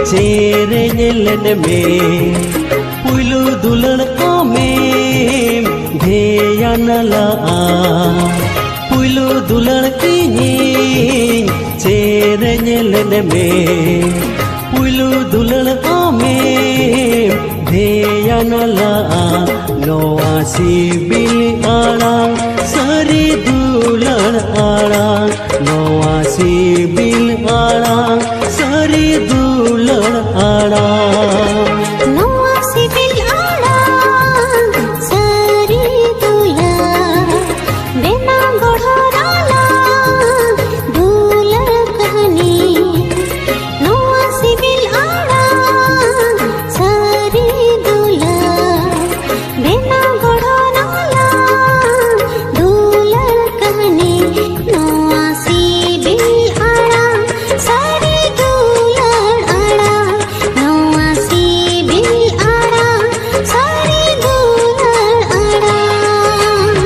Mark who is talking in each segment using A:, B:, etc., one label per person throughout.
A: चेरे ᱧᱮᱞᱮᱱ ᱢᱮ ᱯᱩᱭᱞᱩ ᱫᱩᱞᱟᱹᱲ ᱟᱢᱮᱢ ᱫᱷᱮᱭᱟᱱᱞᱟᱜᱼᱟ ᱯᱩᱭᱞᱩ ᱫᱩᱞᱟᱹᱲ ᱤᱧᱤᱧ ᱪᱮᱨᱮ ᱧᱮᱞᱮᱱ ᱢᱮ ᱯᱩᱭᱞᱩ ᱫᱩᱞᱟᱹᱲ ᱟᱢᱮᱢ ᱫᱷᱮᱭᱟᱱᱞᱟᱜᱼᱟ ᱱᱚᱣᱟ ᱥᱤᱵᱤᱞ ᱟᱲᱟᱝ ᱥᱟᱹᱨᱤ ᱫᱩᱞᱟᱹᱲ ᱟᱲᱟᱝ ᱱᱚᱣᱟ ᱥᱤᱵᱤᱞ ᱟᱲᱟᱝ ᱥᱟᱹᱨᱤ ᱫᱩᱞᱟᱹᱲ ᱟᱲᱟᱝ
B: नौवा सिबिल आड़ांग सारी दुलार बेना गढ़राला दुलार कहानी नौवा सिबिल आड़ांग सारी दुलार बेना गढ़राला दुलार कहानी नौवा सिबिल आड़ांग सारी दुलार आड़ांग नौवा सिबिल आड़ांग सारी दुलार आड़ांग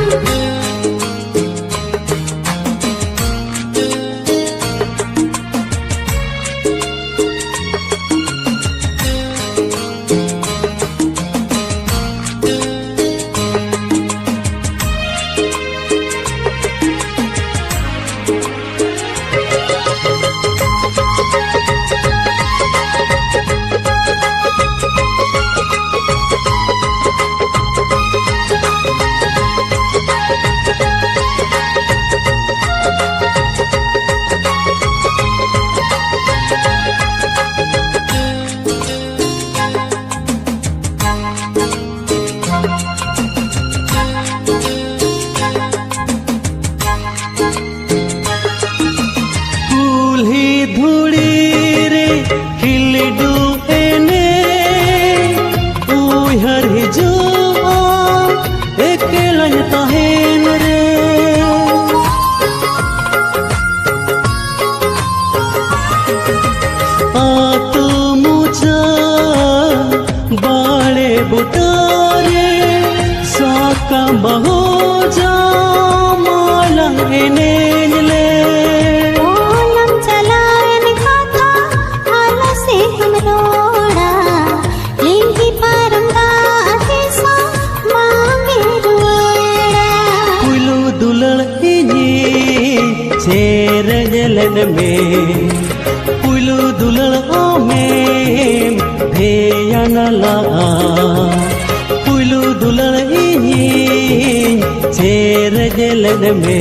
A: कुल्ही धूड़ी रे खिलडू एने उहर हिजुआ एकेलाñ तहेन रे आतु मुचा बाड़े बुटारे साका बहो जा माला एनेñ ले
B: ओलम चलायन खाता हाला से हम रोड़ा लेंगी परंगा अकेसा मांगे रुएड़ा
A: पुलु दुलड़ इᱧᱤᱧ चेरे ᱧᱮᱞᱮᱱ ᱢᱮ पुलु दुलड़ आमेम ᱫᱷᱮᱭᱟᱱᱞᱟᱜᱼᱟ पुलु दुलड़ इᱧᱤᱧ चेरे ᱧᱮᱞᱮᱱ ᱢᱮ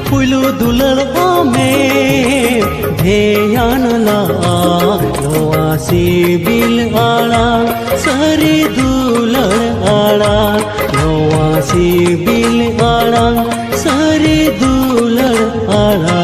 A: पुलु दुलड़ आमेम ᱫᱷᱮᱭᱟᱱᱞᱟᱜᱼᱟ नौवा सिबिल आड़ांग सारी दुलड़ आड़ांग नौवा सिबिल आड़ांग सारी दुलड़ आड़ांग